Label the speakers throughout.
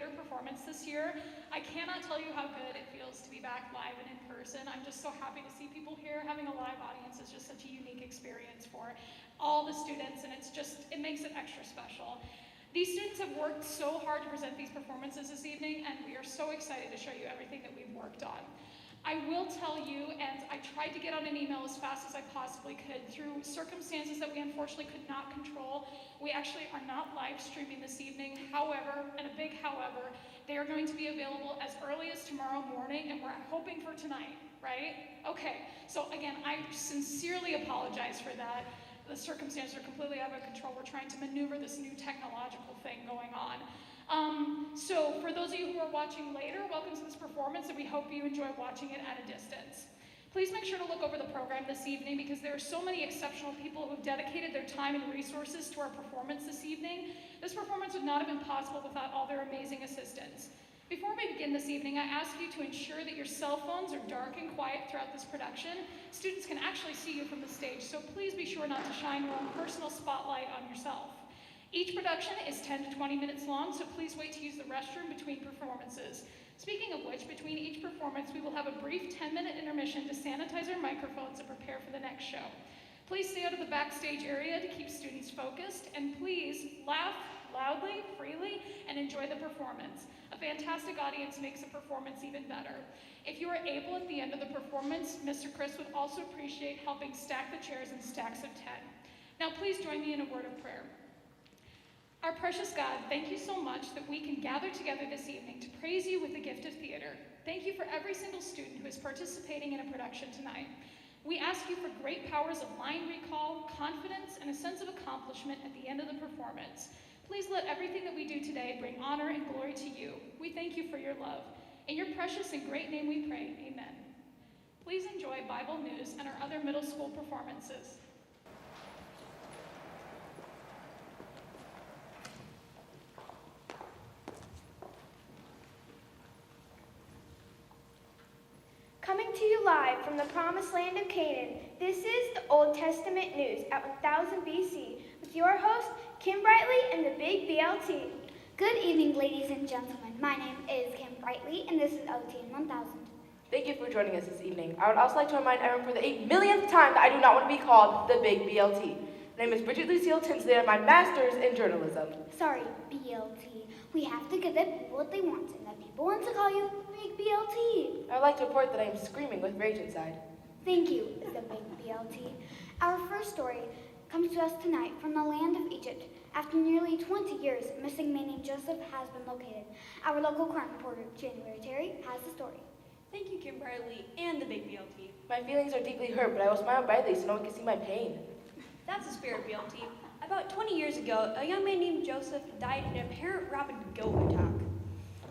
Speaker 1: theater performance this year. I cannot tell you how good it feels to be back live and in person. I'm just so happy to see people here. Having a live audience is just such a unique experience for all the students, and it makes it extra special. These students have worked so hard to present these performances this evening, and we are so excited to show you everything that we've worked on. I will tell you, and I tried to get on an email as fast as I possibly could, through circumstances that we unfortunately could not control, we actually are not live streaming this evening. However, and a big however, they are going to be available as early as tomorrow morning, and we're hoping for tonight, right? Okay, so again, I sincerely apologize for that. The circumstances are completely out of control. We're trying to maneuver this new technological thing going on. So for those of you who are watching later, welcome to this performance, and we hope you enjoy watching it at a distance. Please make sure to look over the program this evening because there are so many exceptional people who have dedicated their time and resources to our performance this evening. This performance would not have been possible without all their amazing assistants. Before we begin this evening, I ask you to ensure that your cell phones are dark and quiet throughout this production. Students can actually see you from the stage, so please be sure not to shine your own personal spotlight on yourself. Each production is 10 to 20 minutes long, so please wait to use the restroom between performances. Speaking of which, between each performance, we will have a brief 10-minute intermission to sanitize our microphones and prepare for the next show. Please stay out of the backstage area to keep students focused, and please laugh loudly, freely, and enjoy the performance. A fantastic audience makes a performance even better. If you are able at the end of the performance, Mr. Chris would also appreciate helping stack the chairs in stacks of 10. Now please join me in a word of prayer. Our precious God, thank you so much that we can gather together this evening to praise you with the gift of theater. Thank you for every single student who is participating in a production tonight. We ask you for great powers of line recall, confidence, and a sense of accomplishment at the end of the performance. Please let everything that we do today bring honor and glory to you. We thank you for your love. In your precious and great name we pray, amen. Please enjoy Bible News and our other middle school performances.
Speaker 2: Coming to you live from the promised land of Canaan, this is the Old Testament News at 1000 BC with your host, Kim Brightly and the Big BLT.
Speaker 3: Good evening, ladies and gentlemen. My name is Kim Brightly, and this is OTN 1000.
Speaker 4: Thank you for joining us this evening. I would also like to remind everyone for the 8 millionth time that I do not want to be called the Big BLT. My name is Bridget Lucille Tinsley, and I have my master's in journalism.
Speaker 3: Sorry, BLT. We have to give the people what they want, and the people want to call you Big BLT.
Speaker 4: I would like to report that I am screaming with rage inside.
Speaker 3: Thank you, the Big BLT. Our first story comes to us tonight from the land of Egypt. After nearly 20 years, a missing man named Joseph has been located. Our local crime reporter, January Terry, has the story.
Speaker 5: Thank you, Kim Brightly, and the Big BLT.
Speaker 4: My feelings are deeply hurt, but I will smile brightly so no one can see my pain.
Speaker 5: That's the spirit, BLT. About 20 years ago, a young man named Joseph died in an apparent rabid goat attack.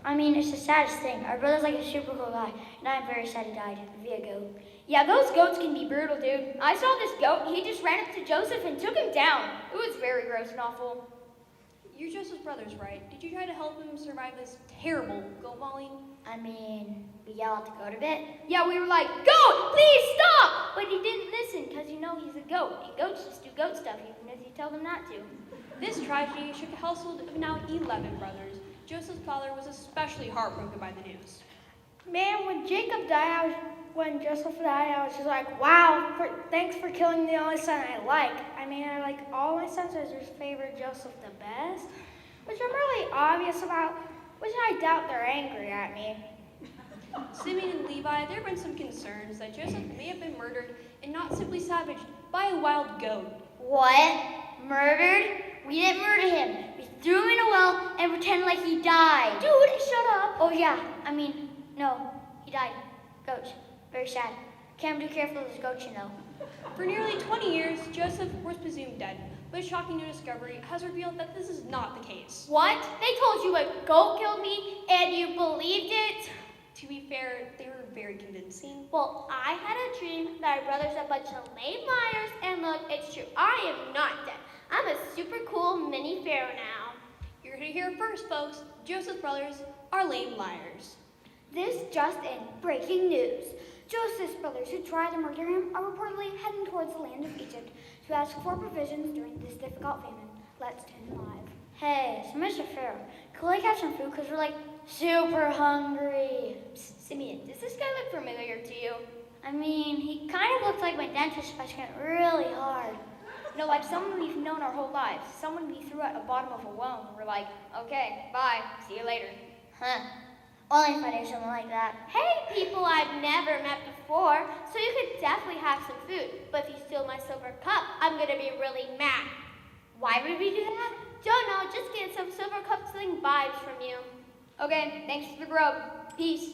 Speaker 3: I mean, it's the saddest thing. Our brother's like a super cool guy, and I'm very sad he died via goat.
Speaker 2: Yeah, those goats can be brutal, dude. I saw this goat, and he just ran up to Joseph and took him down. It was very gross and awful.
Speaker 5: You're Joseph's brothers, right? Did you try to help him survive this terrible goat mauling?
Speaker 3: I mean, we yelled at the goat a bit.
Speaker 2: Yeah, we were like, goat, please stop! But he didn't listen, because you know he's a goat, and goats just do goat stuff, even if you tell them not to.
Speaker 5: This tragedy shook a household of now 11 brothers. Joseph's father was especially heartbroken by the news.
Speaker 2: Man, when when Joseph died, I was just like, wow, thanks for killing the only son I like. I mean, I like all my sons, I just favor Joseph the best, which I'm really obvious about, which I doubt they're angry at me.
Speaker 5: Simeon and Levi, there have been some concerns that Joseph may have been murdered and not simply savaged by a wild goat.
Speaker 3: What? Murdered? We didn't murder him. We threw him in a well and pretended like he died.
Speaker 2: Dude, shut up.
Speaker 3: Oh yeah, no, he died. Goats. Very sad. Can't be careful with those goats, you know.
Speaker 5: For nearly 20 years, Joseph was presumed dead, but a shocking new discovery has revealed that this is not the case.
Speaker 2: What? They told you a goat killed me, and you believed it?
Speaker 5: To be fair, they were very convincing.
Speaker 2: Well, I had a dream that our brother's a bunch of lame liars, and look, it's true. I am not dead. I'm a super cool mini pharaoh now.
Speaker 5: You're going to hear it first, folks. Joseph's brothers are lame liars.
Speaker 3: This just in, breaking news. Joseph's brothers who tried to murder him are reportedly heading towards the land of Egypt to ask for provisions during this difficult famine. Let's tune in live.
Speaker 2: Hey, so Mr. Pharaoh, could we have some food? Because we're like super hungry.
Speaker 6: Psst, Simeon, does this guy look familiar to you?
Speaker 2: I mean, he kind of looks like my dentist if I try really hard.
Speaker 6: No, like someone we've known our whole lives. Someone we threw at the bottom of a well and we're like, okay, bye, see you later.
Speaker 2: Huh. Only if I do something like that.
Speaker 7: Hey, people I've never met before, so you could definitely have some food. But if you steal my silver cup, I'm gonna be really mad.
Speaker 2: Why would we do that?
Speaker 7: Don't know, just getting some silver cup stealing vibes from you.
Speaker 6: Okay, thanks for the grub. Peace.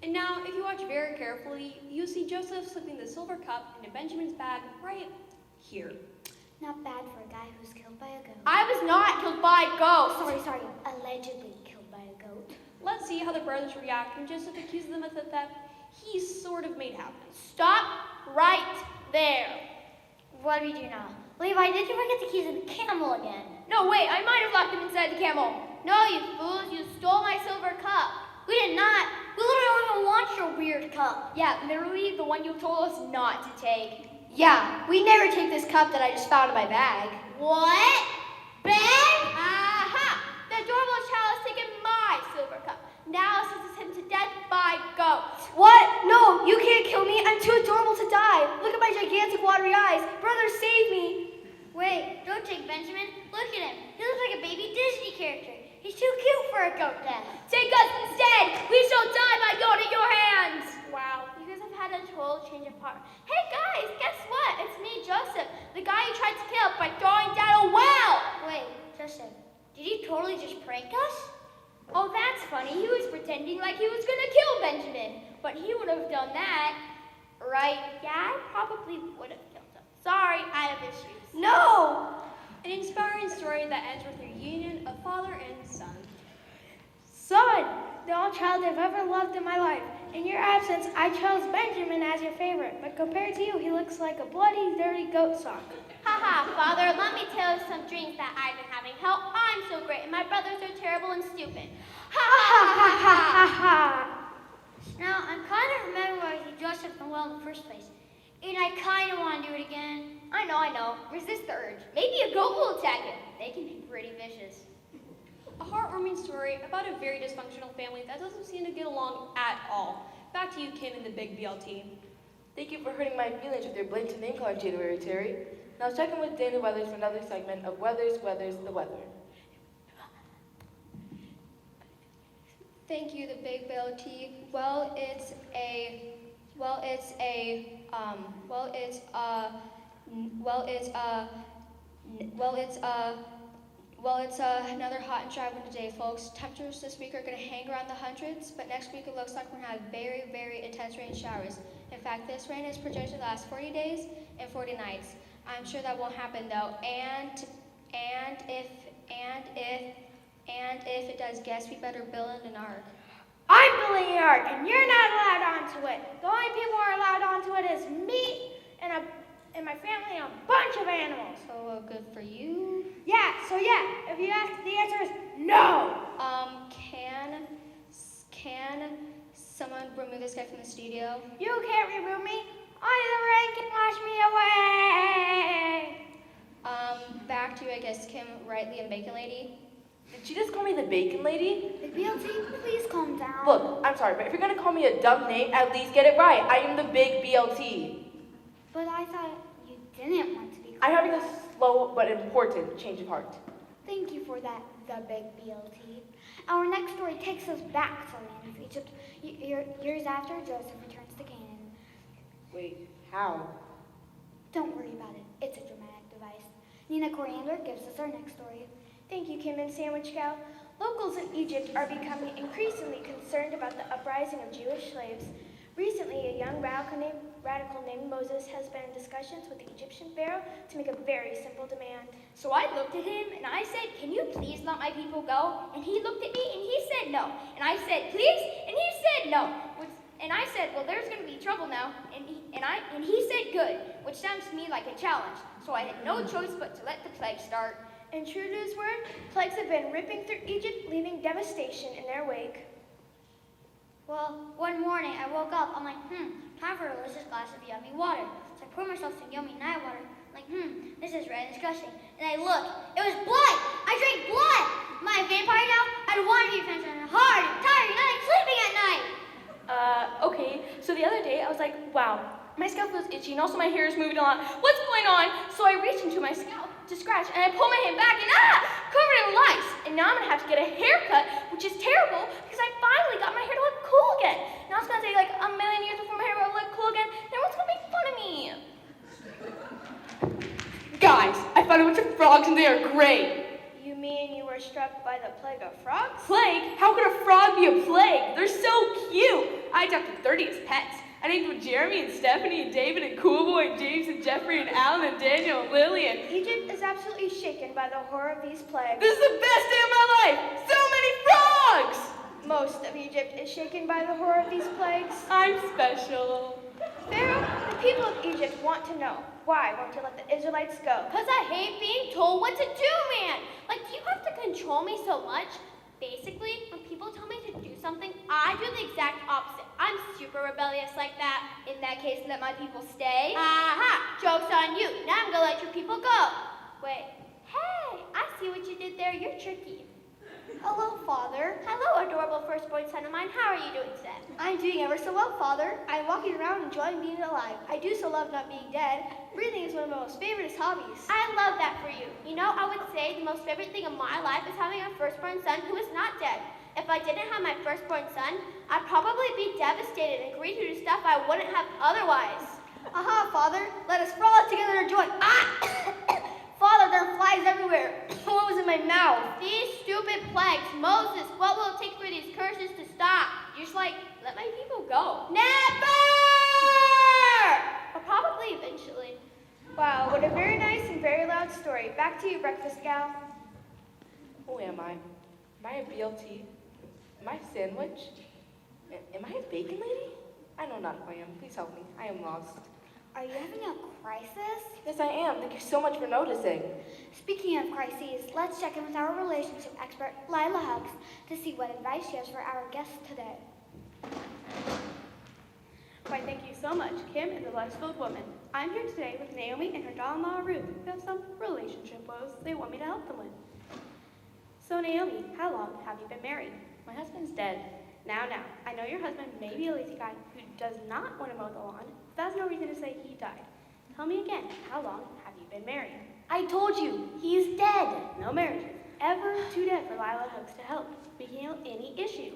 Speaker 5: And now, if you watch very carefully, you see Joseph slipping the silver cup into Benjamin's bag right here.
Speaker 3: Not bad for a guy who was killed by a goat.
Speaker 6: I was not killed by a ghost.
Speaker 3: Sorry, allegedly killed by a goat.
Speaker 5: Let's see how the brothers react when Joseph accuses them of the theft he sort of made happen.
Speaker 6: Stop right there.
Speaker 2: What do we do now? Levi, did you forget the keys of the camel again?
Speaker 6: No, wait, I might have locked them inside the camel.
Speaker 7: No, you fools, you stole my silver cup.
Speaker 2: We did not. We literally don't even want your weird cup.
Speaker 6: Yeah, literally the one you told us not to take.
Speaker 2: Yeah, we never take this cup that I just found in my bag.
Speaker 7: What? Ben? Aha! The adorable child has taken my silver cup. Now sentences him to death by goat.
Speaker 2: What? No, you can't kill me. I'm too adorable to die. Look at my gigantic watery eyes. Brother, save me.
Speaker 7: Wait, don't take Benjamin. Look at him. He looks like a baby Disney character. He's too cute for a goat death.
Speaker 6: Take us instead. We shall die by goat in your hands.
Speaker 7: Wow, you guys have had a total change of heart. Hey guys, guess what? It's me, Joseph, the guy you tried to kill by throwing down a well.
Speaker 2: Wait, Joseph, did you totally just prank us?
Speaker 6: Oh, that's funny. He was pretending like he was gonna kill Benjamin, but he would have done that, right?
Speaker 7: Yeah, I probably would have killed him. Sorry, I have issues.
Speaker 2: No!
Speaker 5: An inspiring story that ends with a reunion of father and son.
Speaker 2: Son, the only child I've ever loved in my life. In your absence, I chose Benjamin as your favorite, but compared to you, he looks like a bloody, dirty goat sock.
Speaker 7: Haha, Father, let me tell you some dreams that I've been having. How I'm so great and my brothers are terrible and stupid. Ha ha ha ha ha ha.
Speaker 2: Now, I'm kind of remembering why he dressed up the well in the first place, and I kind of want to do it again.
Speaker 6: I know. Resist the urge. Maybe a goat will attack him. They can be pretty vicious.
Speaker 5: A heartwarming story about a very dysfunctional family that doesn't seem to get along at all. Back to you, Kim, and the big BLT.
Speaker 4: Thank you for hurting my feelings with your blatant name calling, January Terry. Now check in with Danny Weathers for another segment of Weathers, the Weather.
Speaker 5: Thank you, the big BLT. Well, it's another hot and dry one today, folks. Temperatures this week are going to hang around the hundreds, but next week it looks like we're going to have very, very intense rain showers. In fact, this rain is projected to last 40 days and 40 nights. I'm sure that won't happen though. And if it does, guess we better build an ark.
Speaker 2: I'm building an ark, and you're not allowed onto it. The only people who are allowed onto it is me and my family and a bunch of animals.
Speaker 5: So good for you.
Speaker 2: Yeah, if you ask, the answer is no.
Speaker 5: Can someone remove this guy from the studio?
Speaker 2: You can't remove me. Only the rain can wash me away.
Speaker 5: Back to, I guess, Kim, rightly, and Bacon Lady.
Speaker 4: Did she just call me the Bacon Lady?
Speaker 3: Big BLT, please calm down.
Speaker 4: Look, I'm sorry, but if you're gonna call me a dumb name, at least get it right. I am the big BLT.
Speaker 3: But I thought you didn't want to be called
Speaker 4: I'm having
Speaker 3: that.
Speaker 4: a slow but important change of heart.
Speaker 3: Thank you for that, the big BLT. Our next story takes us back to the land of Egypt, years after Joseph returns to Canaan.
Speaker 4: Wait, how?
Speaker 3: Don't worry about it. It's a dramatic device. Nina Coriander gives us our next story.
Speaker 2: Thank you, Kim and Sandwich Cow. Locals in Egypt are becoming increasingly concerned about the uprising of Jewish slaves. Recently, a young radical named Moses has been in discussions with the Egyptian pharaoh to make a very simple demand.
Speaker 6: So I looked at him and I said, can you please let my people go? And he looked at me and he said no. And I said, please? And he said no. And I said, well, there's going to be trouble now. And he said good, which sounds to me like a challenge. So I had no choice but to let the plague start.
Speaker 2: And true to his word, plagues have been ripping through Egypt, leaving devastation in their wake.
Speaker 7: Well, one morning I woke up, I'm like, time for a delicious glass of yummy water. So I poured myself some yummy night water. Like, this is right
Speaker 3: and it's gushing. And I look, it was blood! I drank blood! Am I a vampire now? I don't want to be a vampire. I'm hard and tired and I like sleeping at night.
Speaker 8: Okay, so the other day I was like, wow, my scalp feels itchy and also my hair is moving a lot. What's going on? So I reached into my scalp to scratch and I pull my hand back and covered in lice. And now I'm gonna have to get a haircut, which is terrible because I finally got my hair to look cool again. Now it's gonna take like a million years before my hair will look cool again and everyone's gonna make fun of me.
Speaker 4: Guys, I found a bunch of frogs and they are great.
Speaker 2: You mean you were struck by the plague of frogs?
Speaker 8: Plague? How could a frog be a plague? They're so cute. I adopted 30 as pets. I named them Jeremy and Stephanie and David and Coolboy and James and Jeffrey and Alan and Daniel and Lily and...
Speaker 2: Egypt is absolutely shaken by the horror of these plagues.
Speaker 8: This is the best day of my life! So many frogs!
Speaker 2: Most of Egypt is shaken by the horror of these plagues.
Speaker 8: I'm special.
Speaker 2: Pharaoh, the people of Egypt want to know, why won't you let the Israelites go?
Speaker 7: Because I hate being told what to do, man. Like, do you have to control me so much? Basically, when people tell me to do something, I do the exact opposite. I'm super rebellious like that.
Speaker 6: In that case, let my people stay.
Speaker 7: Aha! Joke's on you. Now I'm gonna let your people go.
Speaker 6: Wait.
Speaker 7: Hey, I see what you did there. You're tricky.
Speaker 6: Hello, Father.
Speaker 7: Hello, adorable firstborn son of mine. How are you doing today?
Speaker 6: I'm doing ever so well, Father. I'm walking around enjoying being alive. I do so love not being dead. Breathing is one of my most favorite hobbies.
Speaker 7: I love that for you. You know, I would say the most favorite thing in my life is having a firstborn son who is not dead. If I didn't have my firstborn son, I'd probably be devastated and agree to do stuff I wouldn't have otherwise.
Speaker 6: Aha, Father. Let us frolic together and joy. Father, there are flies everywhere. What was in my mouth?
Speaker 7: These stupid plagues. Moses, what will it take for these curses to stop? You just let my people go.
Speaker 6: Never!
Speaker 7: Or probably eventually.
Speaker 2: Wow, what a very nice and very loud story. Back to you, breakfast gal.
Speaker 4: Who am I? Am I a BLT? Am I a sandwich? Am I a bacon lady? I know not who I am. Please help me. I am lost.
Speaker 3: Are you having a crisis?
Speaker 4: Yes, I am. Thank you so much for noticing.
Speaker 3: Speaking of crises, let's check in with our relationship expert, Lila Hugs, to see what advice she has for our guest today.
Speaker 2: Why, thank you so much, Kim and the Lustfilled Woman. I'm here today with Naomi and her daughter-in-law, Ruth, who have some relationship woes they want me to help them with. So, Naomi, how long have you been married?
Speaker 8: My husband's dead.
Speaker 2: Now, I know your husband may be a lazy guy who does not want to mow the lawn. That's no reason to say he died. Tell me again, how long have you been married?
Speaker 8: I told you, he's dead.
Speaker 2: No marriage is ever too dead for Lila Hugs to help. We can handle any issue.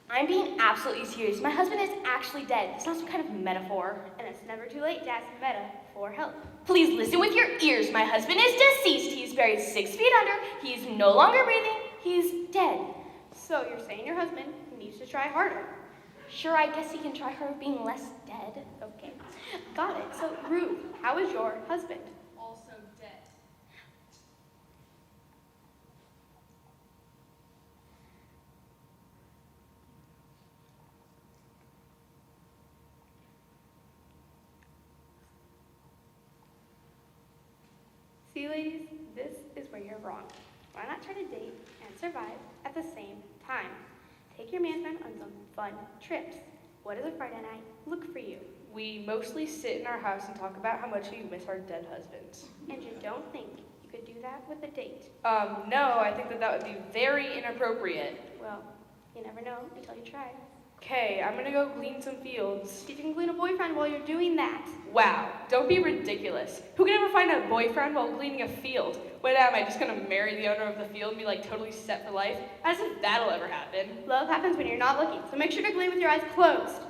Speaker 8: I'm being absolutely serious. My husband is actually dead. It's not some kind of metaphor.
Speaker 2: And it's never too late to ask Meta for help.
Speaker 8: Please listen with your ears. My husband is deceased. He's buried 6 feet under. He's no longer breathing. He's dead.
Speaker 2: So you're saying your husband needs to try harder.
Speaker 8: Sure, I guess he can try harder being less dead.
Speaker 2: Okay, got it. So Ruth, how is your husband?
Speaker 9: Also dead.
Speaker 2: See, ladies, this is where you're wrong. Why not try to date and survive at the same time? Take your man friend on some fun trips. What does a Friday night look for you?
Speaker 4: We mostly sit in our house and talk about how much we miss our dead husbands.
Speaker 2: And you don't think you could do that with a date?
Speaker 4: No, I think that would be very inappropriate.
Speaker 2: Well, you never know until you try.
Speaker 4: Okay, I'm gonna go glean some fields.
Speaker 2: See if you can glean a boyfriend while you're doing that.
Speaker 4: Wow, don't be ridiculous. Who can ever find a boyfriend while gleaning a field? What am I, just gonna marry the owner of the field and be totally set for life? As if that'll ever happen.
Speaker 2: Love happens when you're not looking, so make sure to glean with your eyes closed.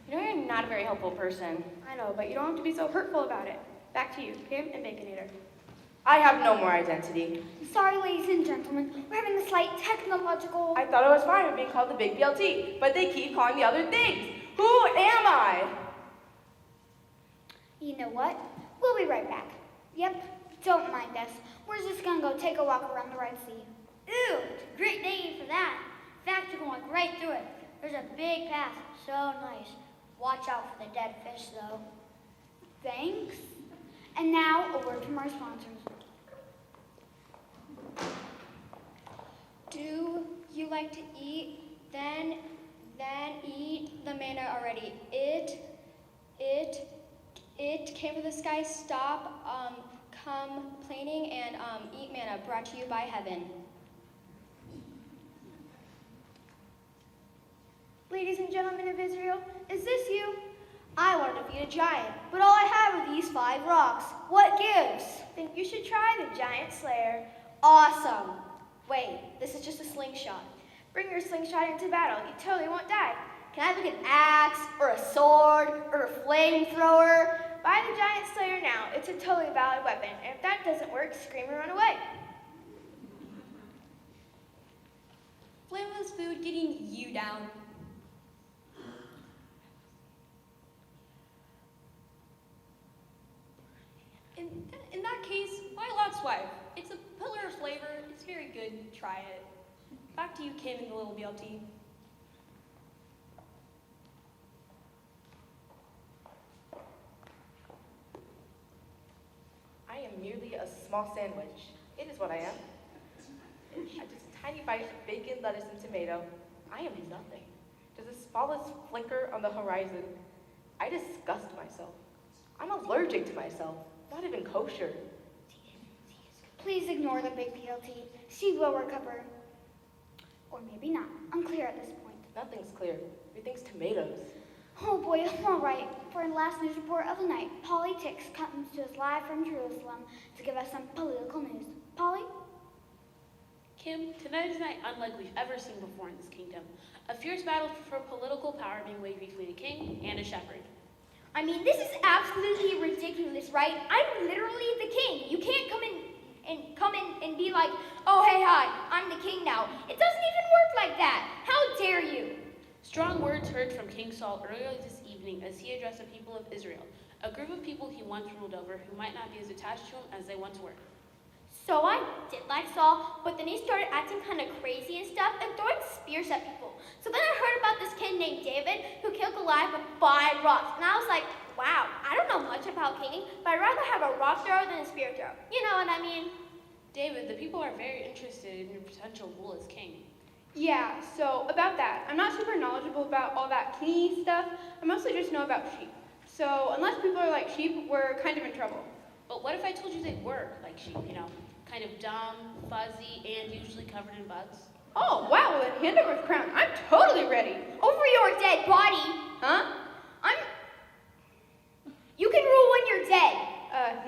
Speaker 8: You know you're not a very helpful person.
Speaker 2: I know, but you don't have to be so hurtful about it. Back to you, Kim and Baconator.
Speaker 4: I have no more identity.
Speaker 3: Sorry, ladies and gentlemen, we're having a slight technological...
Speaker 4: I thought it was fine with being called the Big BLT, but they keep calling me other things. Who am I?
Speaker 3: You know what? We'll be right back. Yep, don't mind us. We're just gonna go take a walk around the Red Sea.
Speaker 7: Ooh, it's a great day for that. In fact, you're going right through it. There's a big path. So nice. Watch out for the dead fish, though.
Speaker 3: Thanks. And now, a word from our sponsors.
Speaker 5: Do you like to eat? Then eat the manna already. It came from the sky. Stop complaining and eat manna brought to you by heaven.
Speaker 6: Ladies and gentlemen of Israel, is this you? I wanted to feed a giant, but all I have are these 5 rocks. What gives? Think you should try the giant slayer. Awesome. Wait, this is just a slingshot. Bring your slingshot into battle. You totally won't die. Can I have like an axe, or a sword, or a flamethrower? Buy the giant slayer now. It's a totally valid weapon. And if that doesn't work, scream and run away.
Speaker 8: Flameless food getting you down. In that case, buy Lot's wife. It's a pillar of flavor. It's very good. Try it. Back to you, Kim, and the little BLT.
Speaker 4: I am merely a small sandwich. It is what I am. Just a tiny bite of bacon, lettuce, and tomato. I am nothing. Just a smallest flicker on the horizon. I disgust myself. I'm allergic to myself. Not even kosher.
Speaker 3: Please ignore the big BLT. She will recover. Or maybe not. Unclear at this point.
Speaker 4: Nothing's clear. Everything's tomatoes.
Speaker 3: Oh boy, all right. For our last news report of the night, Polly Tix comes to us live from Jerusalem to give us some political news. Polly?
Speaker 9: Kim, tonight is a night unlike we've ever seen before in this kingdom. A fierce battle for political power being waged between a king and a shepherd.
Speaker 6: I mean, this is absolutely ridiculous, right? I'm literally the king. You can't come in and be like, oh, hey, hi, I'm the king now. It doesn't even work like that. How dare you?
Speaker 9: Strong words heard from King Saul earlier this evening as he addressed the people of Israel, a group of people he once ruled over who might not be as attached to him as they once were.
Speaker 7: So I did like Saul, but then he started acting kind of crazy and stuff and throwing spears at people. So then I heard about this kid named David who killed Goliath with 5 rocks. And I was like, wow, I don't know much about kinging, but I'd rather have a rock thrower than a spear thrower. You know what I mean?
Speaker 9: David, the people are very interested in your potential rule as king.
Speaker 10: Yeah, so about that, I'm not super knowledgeable about all that kingy stuff. I mostly just know about sheep. So unless people are like sheep, we're kind of in trouble.
Speaker 9: But what if I told you they were like sheep, kind of dumb, fuzzy, and usually covered in bugs?
Speaker 10: Oh, wow, well, then hand over the crown. I'm totally ready.
Speaker 6: Over your dead body.
Speaker 10: Huh?
Speaker 6: You can rule when you're dead.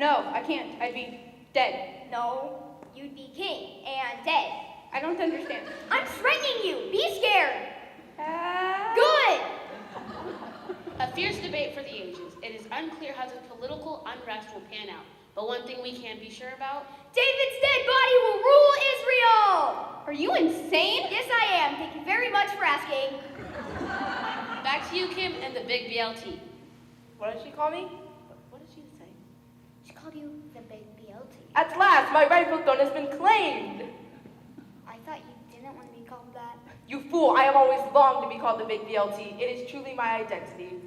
Speaker 10: No, I can't. I'd be dead.
Speaker 6: No, you'd be king and dead.
Speaker 10: I don't understand.
Speaker 6: I'm threatening you. Be scared.
Speaker 10: Uh...
Speaker 6: Good.
Speaker 9: A fierce debate for the ages. It is unclear how this political unrest will pan out. But one thing we can be sure about,
Speaker 6: David's dead body will rule Israel.
Speaker 10: Are you insane?
Speaker 6: Yes, I am. Thank you very much for asking.
Speaker 9: back to you, Kim, and the big BLT.
Speaker 4: What did she call me? What did she say?
Speaker 3: She called you the big BLT.
Speaker 4: At last, my rightful throne has been claimed.
Speaker 3: I thought you didn't want to be called that.
Speaker 4: You fool, I have always longed to be called the big BLT. It is truly my identity.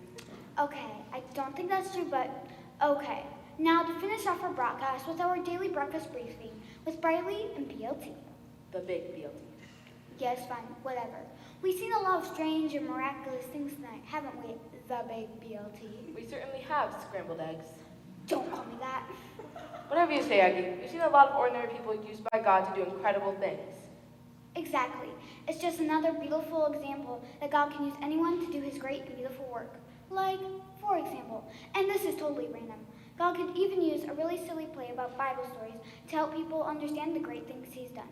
Speaker 3: Okay, I don't think that's true, but okay. Now to finish off our broadcast with our daily breakfast briefing with Briley and BLT.
Speaker 4: The big BLT.
Speaker 3: Yes, fine, whatever. We've seen a lot of strange and miraculous things tonight, haven't we, the big BLT?
Speaker 4: We certainly have scrambled eggs.
Speaker 3: Don't call me that.
Speaker 4: Whatever you say, Aggie. We've seen a lot of ordinary people used by God to do incredible things.
Speaker 3: Exactly. It's just another beautiful example that God can use anyone to do his great and beautiful work. Like, for example, and this is totally random, God could even use a really silly play about Bible stories to help people understand the great things he's done.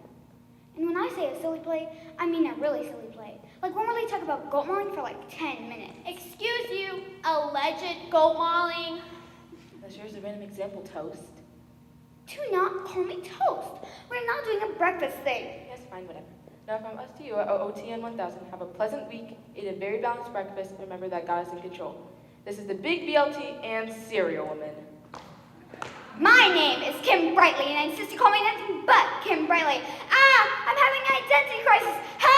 Speaker 3: And when I say a silly play, I mean a really silly play. Like when we talk about goat mauling for like 10 minutes.
Speaker 7: Excuse you, alleged goat mauling.
Speaker 4: That's yours a random example, Toast.
Speaker 3: Do not call me Toast. We're not doing a breakfast thing.
Speaker 4: Yes, fine, whatever. Now from us to you at OTN 1000, have a pleasant week, eat a very balanced breakfast, and remember that God is in control. This is the Big BLT and Cereal Woman.
Speaker 6: My name is Kim Brightly, and I insist you call me nothing but Kim Brightly. I'm having an identity crisis. Help!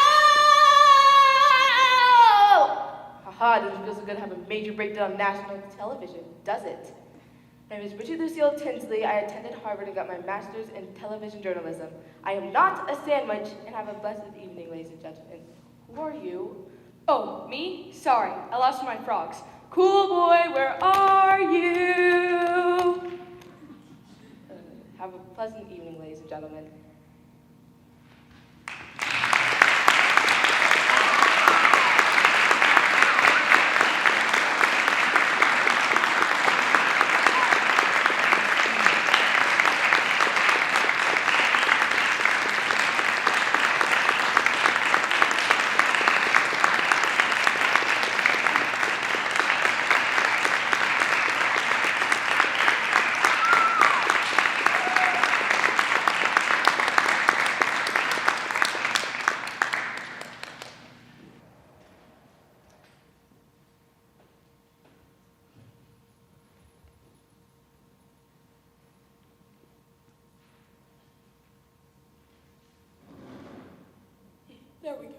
Speaker 4: Haha, doesn't feel so good to have a major breakdown on national television, does it? My name is Bridget Lucille Tinsley. I attended Harvard and got my master's in television journalism. I am not a sandwich, and have a blessed evening, ladies and gentlemen. Who are you?
Speaker 10: Oh, me? Sorry, I lost my frogs. Cool boy, where are you?
Speaker 4: a pleasant evening, ladies and gentlemen.
Speaker 11: There we go.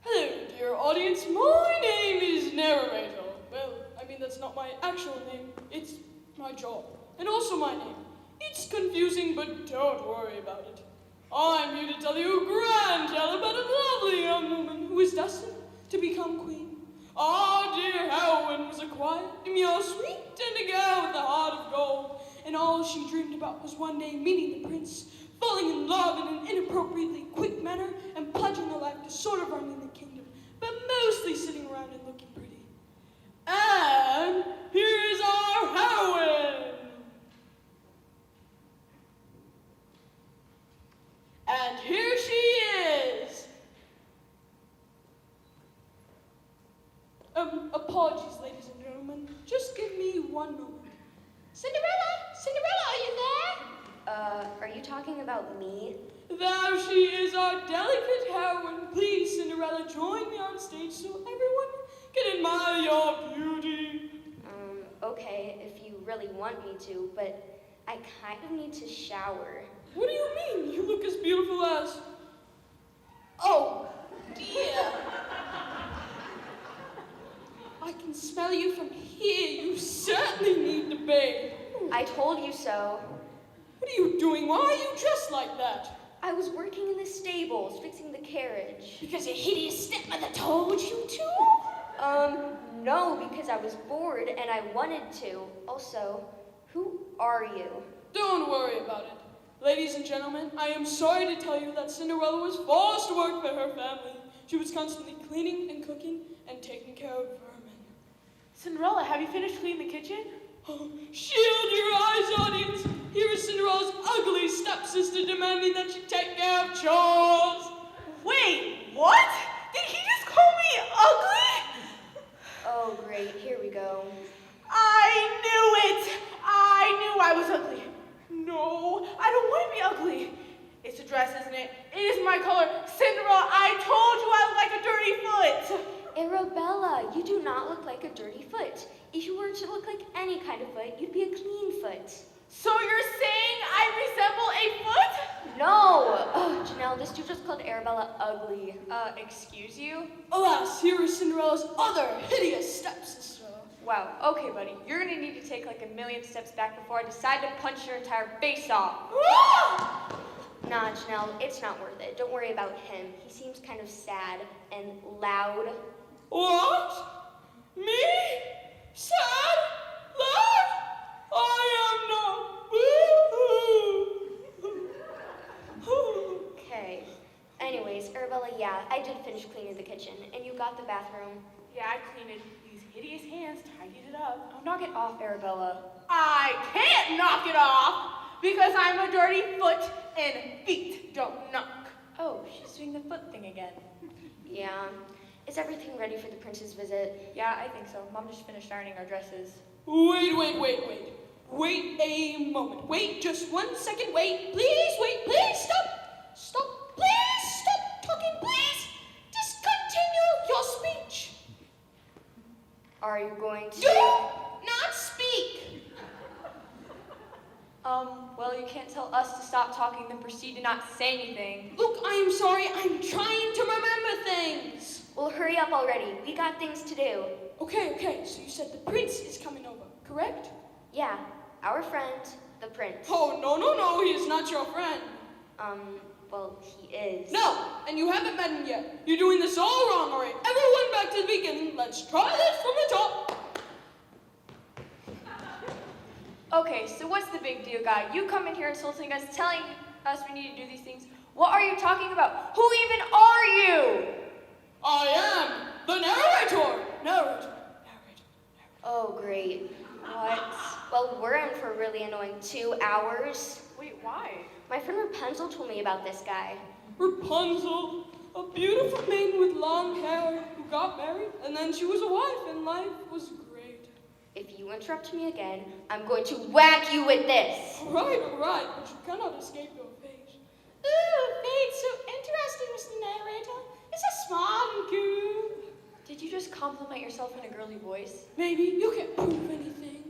Speaker 11: Hello, dear audience. My name is Narrator. Well, I mean, that's not my actual name. It's my job. And also my name. It's confusing, but don't worry about it. I'm here to tell you a grand tale about a lovely young woman who is destined to become queen. Our dear Hageman was a quiet, demure, sweet, tender girl with a heart of gold. And all she dreamed about was one day meeting the prince, falling in love in an inappropriately quick manner, and pledging her life to sort of running the kingdom, but mostly sitting around and looking pretty. And here is our Hageman! And here she is! Apologies, ladies and gentlemen. Just give me 1 moment.
Speaker 7: Cinderella! Cinderella, are you there?
Speaker 6: Are you talking about me?
Speaker 11: There she is, our delicate heroine. Please, Cinderella, join me on stage so everyone can admire your beauty.
Speaker 6: Okay, if you really want me to, but I kind of need to shower.
Speaker 11: What do you mean? You look as beautiful as... Oh, dear. I can smell you from here. You certainly need to bathe.
Speaker 6: I told you so.
Speaker 11: What are you doing? Why are you dressed like that?
Speaker 6: I was working in the stables, fixing the carriage.
Speaker 7: Because your hideous stepmother told you to?
Speaker 6: No, because I was bored and I wanted to. Also, who are you?
Speaker 11: Don't worry about it. Ladies and gentlemen, I am sorry to tell you that Cinderella was forced to work for her family. She was constantly cleaning and cooking and taking care of vermin.
Speaker 10: Cinderella, have you finished cleaning the kitchen?
Speaker 11: Oh, shield your eyes, audience! Here is Cinderella's ugly stepsister demanding that she take care of chores.
Speaker 10: Wait, what? Did he just call me ugly?
Speaker 6: Oh, great, here we go.
Speaker 10: I knew it! I knew I was ugly. No, I don't want to be ugly. It's a dress, isn't it? It is my color. Cinderella, I told you I look like a dirty foot.
Speaker 6: Arabella, you do not look like a dirty foot. If you were to look like any kind of foot, you'd be a clean foot.
Speaker 10: So you're saying I resemble a foot?
Speaker 6: No! Oh, Janelle, this dude just called Arabella ugly.
Speaker 8: Excuse you?
Speaker 11: Alas, here is Cinderella's other hideous stepsister.
Speaker 8: Wow, okay, buddy. You're gonna need to take like 1,000,000 steps back before I decide to punch your entire face off.
Speaker 6: Nah, Janelle, it's not worth it. Don't worry about him. He seems kind of sad and loud.
Speaker 11: What? Me? Sad? Loud? I am not.
Speaker 6: Okay. Anyways, Arabella, yeah, I did finish cleaning the kitchen, and you got the bathroom.
Speaker 10: Yeah, I cleaned it. These hideous hands tidied it up.
Speaker 8: Oh, knock it off, Arabella.
Speaker 10: I can't knock it off because I'm a dirty foot and feet don't knock.
Speaker 8: Oh, she's doing the foot thing again.
Speaker 6: Yeah. Is everything ready for the prince's visit?
Speaker 8: Yeah, I think so. Mom just finished ironing our dresses.
Speaker 11: Wait. Wait a moment. Wait just 1 second. Wait, please, stop. Stop, please, stop talking, please. Discontinue your speech.
Speaker 6: Are you going to...
Speaker 11: Do not speak.
Speaker 8: Well, you can't tell us to stop talking, then proceed to not say anything.
Speaker 11: Look, I am sorry. I'm trying to remember things.
Speaker 6: Well, hurry up already. We got things to do.
Speaker 11: Okay. So you said the prince is coming over, correct?
Speaker 6: Yeah, our friend, the prince.
Speaker 11: Oh, no. He is not your friend.
Speaker 6: Well, he is.
Speaker 11: No, and you haven't met him yet. You're doing this all wrong, all right? Everyone back to the beginning. Let's try this from the top.
Speaker 8: Okay, so what's the big deal, guy? You come in here insulting us, telling us we need to do these things. What are you talking about? Who even are you?
Speaker 11: I am the narrator. Narrator.
Speaker 6: Oh, great. What? Well, we're in for a really annoying 2 hours.
Speaker 4: Wait, why?
Speaker 6: My friend Rapunzel told me about this guy.
Speaker 11: Rapunzel, a beautiful maiden with long hair who got married, and then she was a wife, and life was great.
Speaker 6: If you interrupt me again, I'm going to whack you with this.
Speaker 11: All right, but you cannot escape your fate.
Speaker 8: Ooh, fate, so interesting, Mr. Narrator. It's a smart and cool. Did you just compliment yourself in a girly voice?
Speaker 11: Maybe you can't prove anything.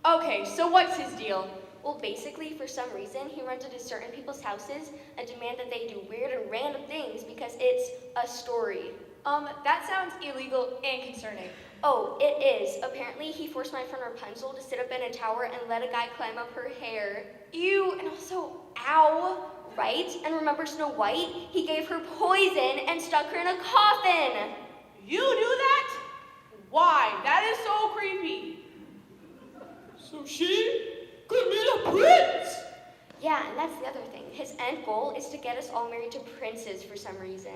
Speaker 8: Okay, so what's his deal?
Speaker 6: Well, basically, for some reason, he runs into certain people's houses and demands that they do weird and random things because it's a story.
Speaker 8: That sounds illegal and concerning.
Speaker 6: Oh, it is. Apparently, he forced my friend Rapunzel to sit up in a tower and let a guy climb up her hair. Ew, and also, ow, right? And remember Snow White? He gave her poison and stuck her in a coffin.
Speaker 10: You do that? Why? That is so creepy.
Speaker 11: So she could be the prince.
Speaker 6: Yeah, and that's the other thing. His end goal is to get us all married to princes for some reason.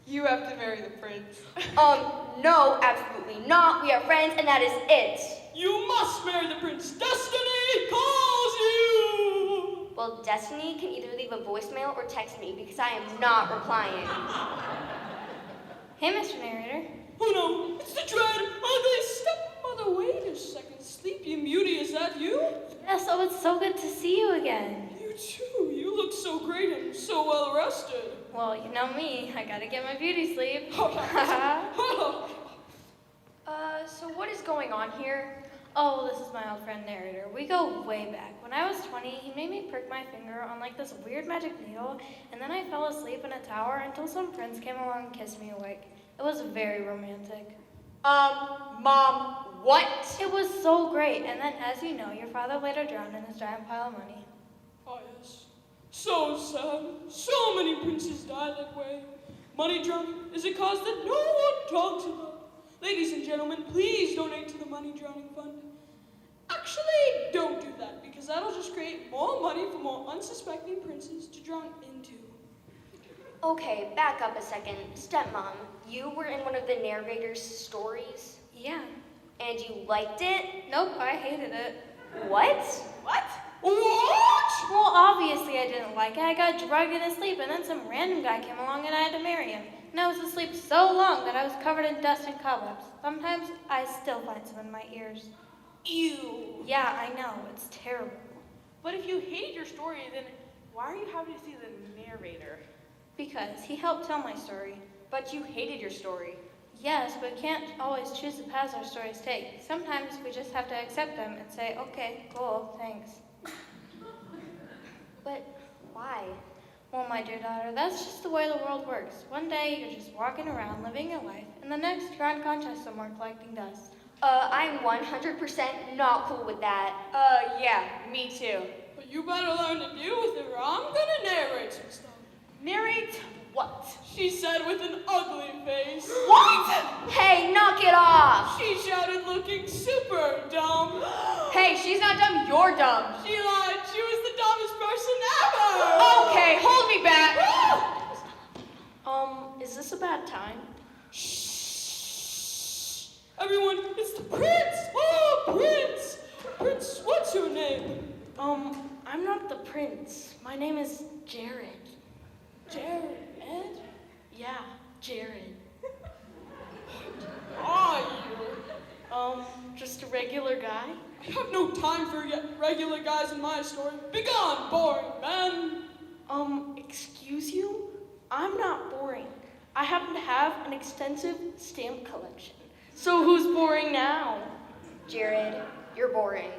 Speaker 8: You have to marry the prince.
Speaker 6: No, absolutely not. We are friends, and that is it.
Speaker 11: You must marry the prince. Destiny calls you.
Speaker 6: Well, Destiny can either leave a voicemail or text me because I am not replying.
Speaker 2: Hey, Mr. Narrator.
Speaker 11: Oh no, it's the dread, ugly stepmother. Wait a second. Sleepy Beauty, is that you?
Speaker 2: Yes, oh, it's so good to see you again.
Speaker 11: You too. You look so great and so well rested.
Speaker 2: Well, you know me. I gotta get my beauty sleep.
Speaker 8: So what is going on here?
Speaker 2: Oh, this is my old friend Narrator. We go way back. When I was 20, he made me prick my finger on like this weird magic needle, and then I fell asleep in a tower until some prince came along and kissed me awake. It was very romantic.
Speaker 8: Mom, what?
Speaker 2: It was so great, and then, as you know, your father later drowned in his giant pile of money.
Speaker 11: Oh yes. So sad. So many princes die that way. Money drowning is a cause that no one talks about. Ladies and gentlemen, please donate to the Money Drowning Fund. Actually, don't do that, because that'll just create more money for more unsuspecting princes to drown into.
Speaker 6: Okay, back up a second. Stepmom, you were in one of the narrator's stories,
Speaker 2: Yeah.
Speaker 6: and you liked it?
Speaker 2: Nope, I hated it.
Speaker 6: What?
Speaker 10: What?
Speaker 11: What?
Speaker 2: Well, obviously I didn't like it. I got drugged in his sleep, and then some random guy came along and I had to marry him. And I was asleep so long that I was covered in dust and cobwebs. Sometimes I still find some in my ears.
Speaker 10: Ew.
Speaker 2: Yeah, I know. It's terrible.
Speaker 10: But if you hate your story, then why are you having to see the narrator?
Speaker 2: Because he helped tell my story.
Speaker 8: But you hated your story.
Speaker 2: Yes, but we can't always choose the paths our stories take. Sometimes we just have to accept them and say, okay, cool, thanks.
Speaker 6: But why?
Speaker 2: Well, my dear daughter, that's just the way the world works. One day you're just walking around living your life, and the next you're on contest somewhere collecting dust.
Speaker 6: I'm 100% not cool with that.
Speaker 8: Yeah, me too.
Speaker 11: But you better learn to deal with it, or I'm gonna narrate some stuff.
Speaker 10: Narrate what?
Speaker 11: She said with an ugly face.
Speaker 10: What?
Speaker 6: Hey, knock it off!
Speaker 11: She shouted looking super dumb.
Speaker 8: Hey, she's not dumb, you're dumb.
Speaker 11: She lied. She was the dumbest person ever.
Speaker 8: Okay, hold me back.
Speaker 2: Is this a bad time?
Speaker 11: Shh. Everyone, it's the prince. Oh, prince. Prince, what's your name?
Speaker 2: I'm not the prince. My name is Jared.
Speaker 11: Jared.
Speaker 2: Yeah, Jared.
Speaker 11: Are you?
Speaker 2: Just a regular guy?
Speaker 11: I have no time for regular guys in my story. Begone, boring man.
Speaker 2: Excuse you? I'm not boring. I happen to have an extensive stamp collection. So who's boring now?
Speaker 6: Jared, you're boring.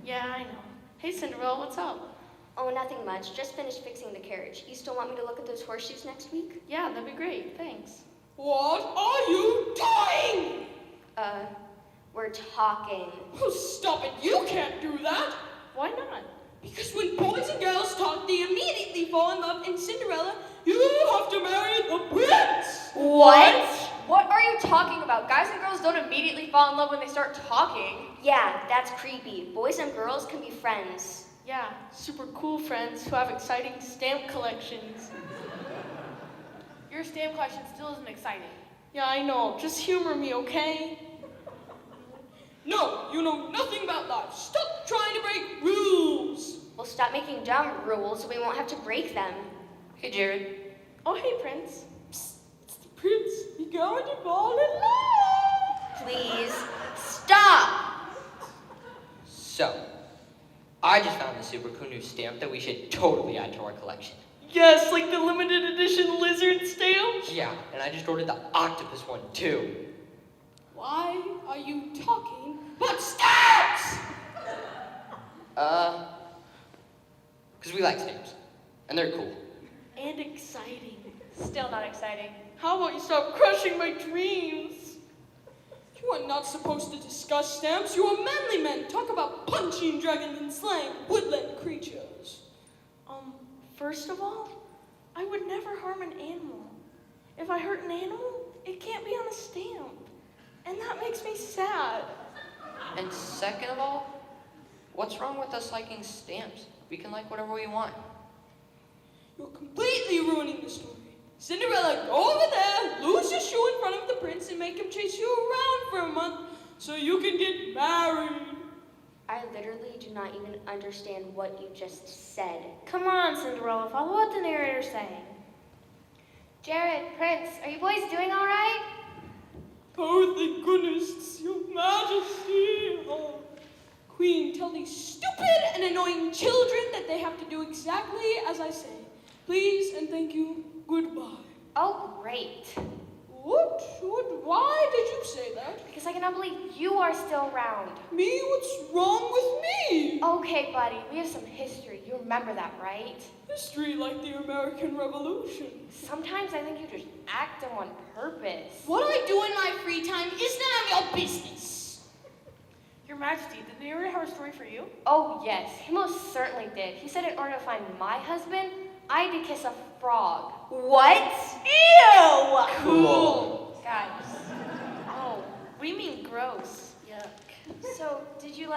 Speaker 2: Yeah, I know. Hey, Cinderella, what's up?
Speaker 6: Oh, nothing much. Just finished fixing the carriage. You still want me to look at those horseshoes next week?
Speaker 2: Yeah, that'd be great. Thanks.
Speaker 11: What are you doing?
Speaker 6: We're talking.
Speaker 11: Oh, stop it. You can't do that.
Speaker 2: Why not?
Speaker 11: Because when boys and girls talk, they immediately fall in love. In Cinderella, you have to marry the prince.
Speaker 6: What?
Speaker 8: What are you talking about? Guys and girls don't immediately fall in love when they start talking.
Speaker 6: Yeah, that's creepy. Boys and girls can be friends.
Speaker 10: Yeah, super cool friends who have exciting stamp collections.
Speaker 4: Your stamp collection still isn't exciting.
Speaker 10: Yeah, I know. Just humor me, okay?
Speaker 11: No, you know nothing about life. Stop trying to break rules.
Speaker 6: We'll stop making dumb rules so we won't have to break them.
Speaker 12: Hey, Jared.
Speaker 10: Oh, hey, Prince.
Speaker 11: It's the prince. You're going to fall in love.
Speaker 6: Please, stop!
Speaker 12: So, I just found a super cool new stamp that we should totally add to our collection.
Speaker 10: Yes, like the limited edition lizard stamp?
Speaker 12: Yeah, and I just ordered the octopus one too.
Speaker 11: Why are you talking about stamps?
Speaker 12: Because we like stamps. And they're cool.
Speaker 10: And exciting.
Speaker 8: Still not exciting.
Speaker 10: How about you stop crushing my dreams?
Speaker 11: You are not supposed to discuss stamps. You are manly men. Talk about punching dragons and slaying woodland creatures.
Speaker 10: First of all, I would never harm an animal. If I hurt an animal, it can't be on a stamp. And that makes me sad.
Speaker 12: And second of all, what's wrong with us liking stamps? We can like whatever we want.
Speaker 11: You're completely ruining the story. Cinderella, go over there, lose your shoe in front of the prince, and make him chase you around for a month so you can get married.
Speaker 6: I literally do not even understand what you just said.
Speaker 2: Come on, Cinderella, follow what the narrator's saying.
Speaker 5: Jared, Prince, are you boys doing all right?
Speaker 11: Oh, thank goodness, your majesty. Oh, Queen, tell these stupid and annoying children that they have to do exactly as I say. Please and thank you. Goodbye.
Speaker 5: Oh, great.
Speaker 11: What? Why did you say that?
Speaker 5: Because I cannot believe you are still around.
Speaker 11: Me? What's wrong with me?
Speaker 5: Okay, buddy, we have some history. You remember that, right?
Speaker 11: History like the American Revolution.
Speaker 5: Sometimes I think you just act them on purpose.
Speaker 11: What I do in my free time is none of your business.
Speaker 4: Your Majesty, did the narrator have a story for you?
Speaker 5: Oh, yes, he most certainly did. He said in order to find my husband, I had to kiss a frog.
Speaker 6: What?
Speaker 5: Ew!
Speaker 12: Cool.
Speaker 5: Guys.
Speaker 4: Oh, we mean gross. Yuck.
Speaker 5: So, did you,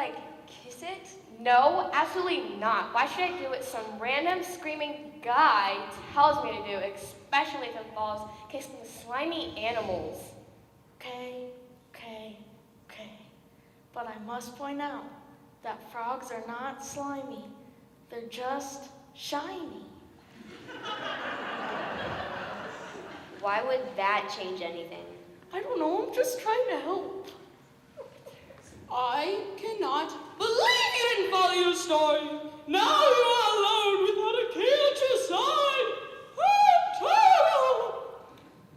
Speaker 5: kiss it? No, absolutely not. Why should I do what some random screaming guy tells me to do, especially if it involves kissing slimy animals?
Speaker 10: Okay. But I must point out that frogs are not slimy. They're just shiny.
Speaker 6: Why would that change anything?
Speaker 10: I don't know, I'm just trying to help.
Speaker 11: I cannot believe you didn't follow your story. Now you are alone without a king at your side. I'm terrible.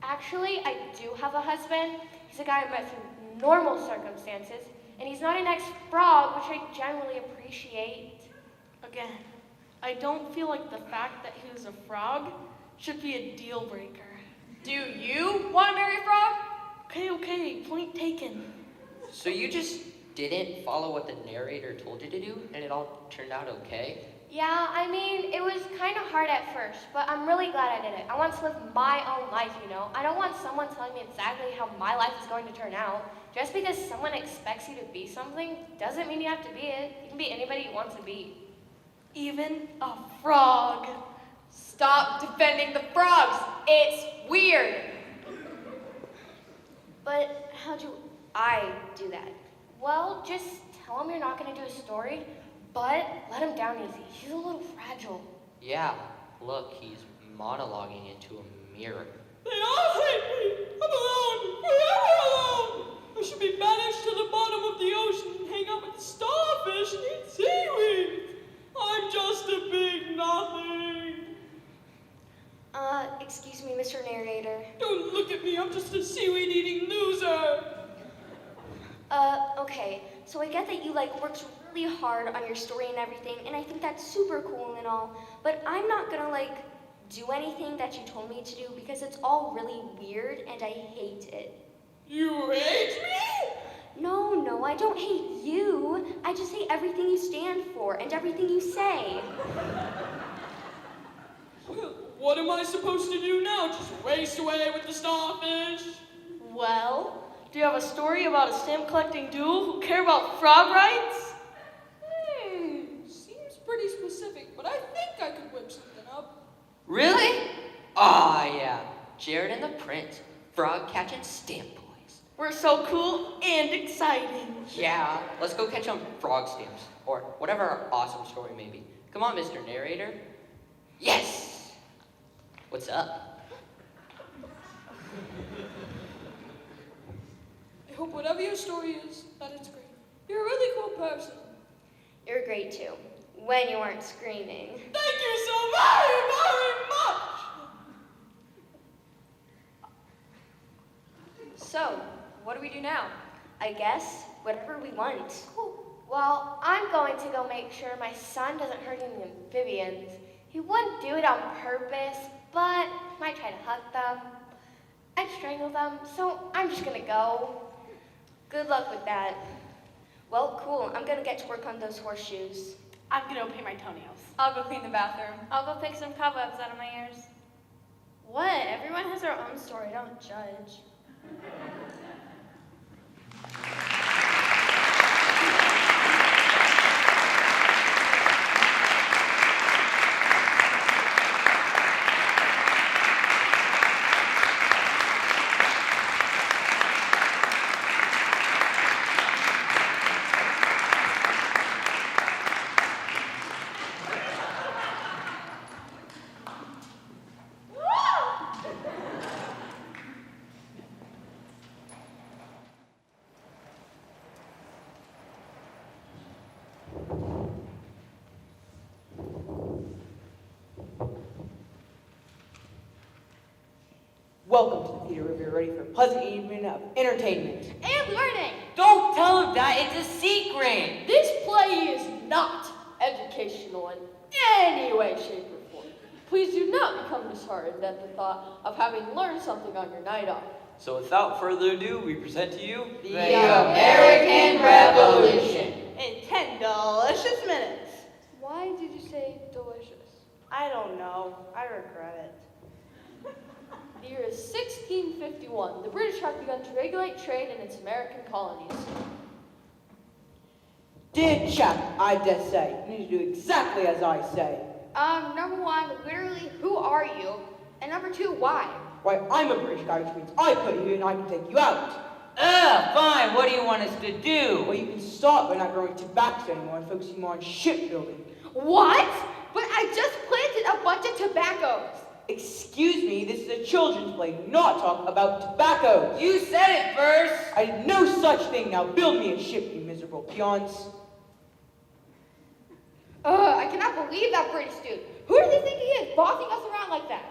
Speaker 5: Actually, I do have a husband. He's a guy I met through normal circumstances, and he's not an ex-frog, which I generally appreciate.
Speaker 10: Again, I don't feel like the fact that he was a frog should be a deal breaker.
Speaker 8: Do you want to marry a frog?
Speaker 10: Okay, point taken.
Speaker 12: So you just didn't follow what the narrator told you to do, and it all turned out okay?
Speaker 5: Yeah, I mean, it was kind of hard at first, but I'm really glad I did it. I want to live my own life, you know? I don't want someone telling me exactly how my life is going to turn out. Just because someone expects you to be something doesn't mean you have to be it. You can be anybody you want to be.
Speaker 10: Even a frog.
Speaker 8: Stop defending the frogs. It's weird.
Speaker 6: But how do I do that?
Speaker 5: Well, just tell him you're not going to do a story, but let him down easy. He's a little fragile.
Speaker 12: Yeah, look, he's monologuing into a mirror.
Speaker 11: They all hate me. I'm alone, forever alone. I should be banished to the bottom of the ocean and hang out with the starfish and eat seaweed. I'm just a big nothing.
Speaker 6: Excuse me, Mr. Narrator.
Speaker 11: Don't look at me, I'm just a seaweed-eating loser.
Speaker 6: Okay, so I get that you, worked really hard on your story and everything, and I think that's super cool and all, but I'm not gonna, do anything that you told me to do because it's all really weird and I hate it.
Speaker 11: You hate me?
Speaker 6: No, I don't hate you. I just hate everything you stand for and everything you say.
Speaker 11: Well, what am I supposed to do now? Just race away with the starfish?
Speaker 8: Well, do you have a story about a stamp collecting duo who care about frog rights?
Speaker 11: Seems pretty specific, but I think I could whip something up.
Speaker 12: Really? Ah, yeah. Jared and the Prince. Frog catching stamp boys.
Speaker 8: We're so cool and exciting.
Speaker 12: Yeah, let's go catch some frog stamps. Or whatever our awesome story may be. Come on, Mr. Narrator. Yes! What's up?
Speaker 11: I hope whatever your story is, that it's great. You're a really cool person.
Speaker 6: You're great too, when you weren't screaming.
Speaker 11: Thank you so very, very much!
Speaker 6: So, what do we do now? I guess whatever we want. Well, I'm going to go make sure my son doesn't hurt any amphibians. He wouldn't do it on purpose, but might try to hug them. I'd strangle them, so I'm just gonna go. Good luck with that. Well, cool. I'm gonna get to work on those horseshoes.
Speaker 10: I'm gonna go paint my toenails.
Speaker 13: I'll go clean the bathroom. I'll go pick some cobwebs out of my ears. What? Everyone has their own story. Don't judge.
Speaker 10: Welcome to the theater if you're ready for a pleasant evening of entertainment.
Speaker 13: And learning!
Speaker 12: Don't tell him that, it's a secret!
Speaker 8: This play is not educational in any way, shape, or form. Please do not become disheartened at the thought of having learned something on your night off.
Speaker 14: So without further ado, we present to you
Speaker 12: The American Revolution.
Speaker 10: In 10 delicious minutes.
Speaker 8: Why did you say delicious?
Speaker 10: I don't know. I regret it.
Speaker 8: The year is 1651. The British have begun to regulate trade in its American colonies.
Speaker 10: Dear chap, I dare say, you need to do exactly as I say.
Speaker 6: Number one, literally, who are you? And number two, why?
Speaker 10: Why, I'm a British guy, which means I put you in and I can take you out.
Speaker 12: Fine, what do you want us to do?
Speaker 10: Well, you can start by not growing tobacco anymore and focusing more on shipbuilding.
Speaker 6: What? But I just planted a bunch of tobaccos.
Speaker 10: Excuse me, this is a children's play, not talk about tobacco.
Speaker 12: You said it first!
Speaker 10: I did no such thing. Now build me a ship, you miserable peons.
Speaker 6: I cannot believe that British dude. Who do they think he is, bossing us around like that?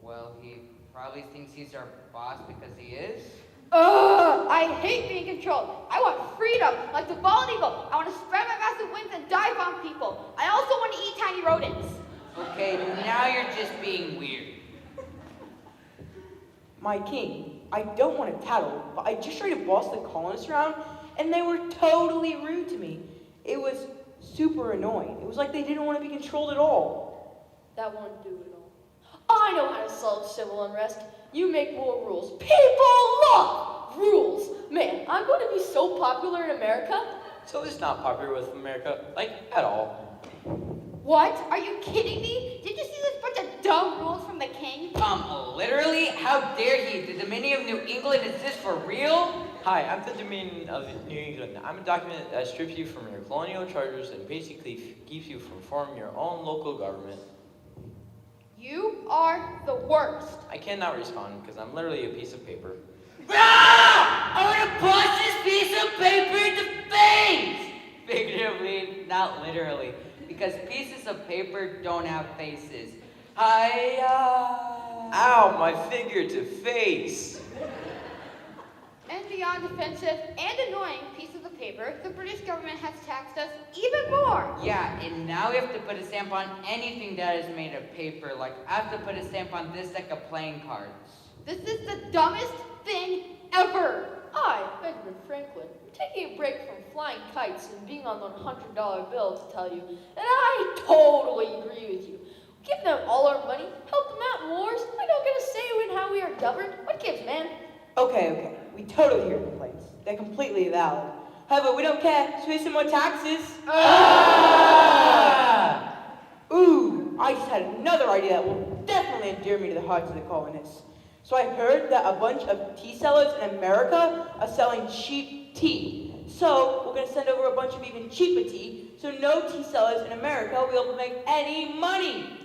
Speaker 12: Well, he probably thinks he's our boss because he is.
Speaker 6: I hate being controlled. I want freedom, like the bald eagle. I want to spread my massive wings and dive on people. I also want to eat tiny rodents.
Speaker 12: Okay, now you're just being weird.
Speaker 10: My king, I don't want to tattle, but I just tried to boss the colonists around, and they were totally rude to me. It was super annoying. It was like they didn't want to be controlled at all.
Speaker 8: That won't do it all. I know how to solve civil unrest. You make more rules. People love rules. Man, I'm going to be so popular in America.
Speaker 14: So it's not popular with America, like, at all.
Speaker 6: What? Are you kidding me? Did you see this bunch of dumb rules from the king?
Speaker 12: Literally? How dare he? The Dominion of New England, is this for real?
Speaker 14: Hi, I'm the Dominion of New England. I'm a document that strips you from your colonial charters and basically keeps you from forming your own local government.
Speaker 6: You are the worst.
Speaker 14: I cannot respond because I'm literally a piece of paper.
Speaker 12: Ah! I want to bust this piece of paper into face! Figuratively, not literally, because pieces of paper don't have faces. Hi-ya!
Speaker 14: Ow, my figurative face!
Speaker 6: And beyond offensive and annoying pieces of paper, the British government has taxed us even more.
Speaker 12: Yeah, and now we have to put a stamp on anything that is made of paper. Like, I have to put a stamp on this deck of playing cards.
Speaker 6: This is the dumbest thing ever.
Speaker 8: I, Benjamin Franklin, am taking a break from flying kites and being on the $100 bill to tell you that I totally agree with you. Give them all our money, help them out in wars. We don't get a say in how we are governed. What gives, man?
Speaker 10: Okay, we totally hear complaints. They're completely valid. However, we don't care, so here's some more taxes. Ooh, I just had another idea that will definitely endear me to the hearts of the colonists. So I heard that a bunch of tea sellers in America are selling cheap tea. So we're gonna send over a bunch of even cheaper tea, so no tea sellers in America will be able to make any money.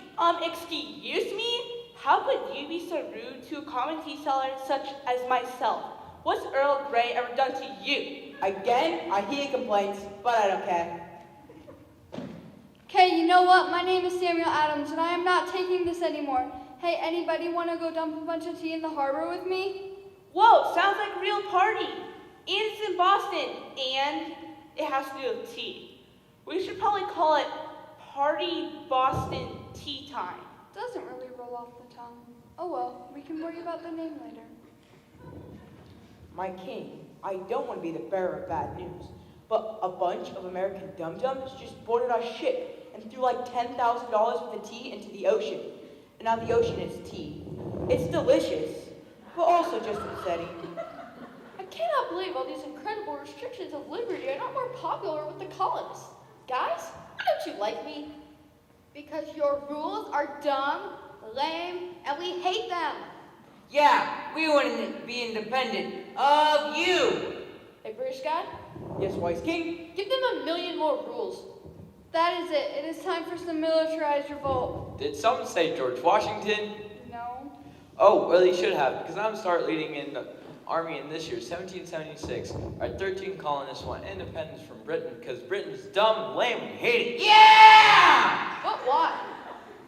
Speaker 4: Excuse me? How could you be so rude to a common tea seller such as myself? What's Earl Grey ever done to you?
Speaker 10: Again, I hear complaints, but I don't care.
Speaker 5: Okay, you know what? My name is Samuel Adams, and I am not taking this anymore. Hey, anybody want to go dump a bunch of tea in the harbor with me?
Speaker 4: Whoa, sounds like a real party. And it's in Boston, and it has to do with tea. We should probably call it Party Boston Tea Time.
Speaker 5: Doesn't really roll off the tongue. Oh well, we can worry about the name later.
Speaker 10: My king, I don't want to be the bearer of bad news, but a bunch of American dum-dums just boarded our ship and threw like $10,000 worth of tea into the ocean. And now the ocean is tea. It's delicious, but also just upsetting.
Speaker 13: I cannot believe all these incredible restrictions of liberty are not more popular with the colonists. Guys, why don't you like me?
Speaker 6: Because your rules are dumb, lame, and we hate them.
Speaker 12: Yeah, we want to be independent of you.
Speaker 13: Hey, British guy,
Speaker 10: Yes, wise king?
Speaker 13: give them 1,000,000 more rules.
Speaker 5: That is it. It is time for some militarized revolt.
Speaker 14: Did someone say George Washington?
Speaker 5: No.
Speaker 14: Oh, well, he should have, because I'm start leading in the army in this year, 1776. Our 13 colonists want independence from Britain because Britain's dumb and lame. We hate it.
Speaker 12: Yeah!
Speaker 13: But why?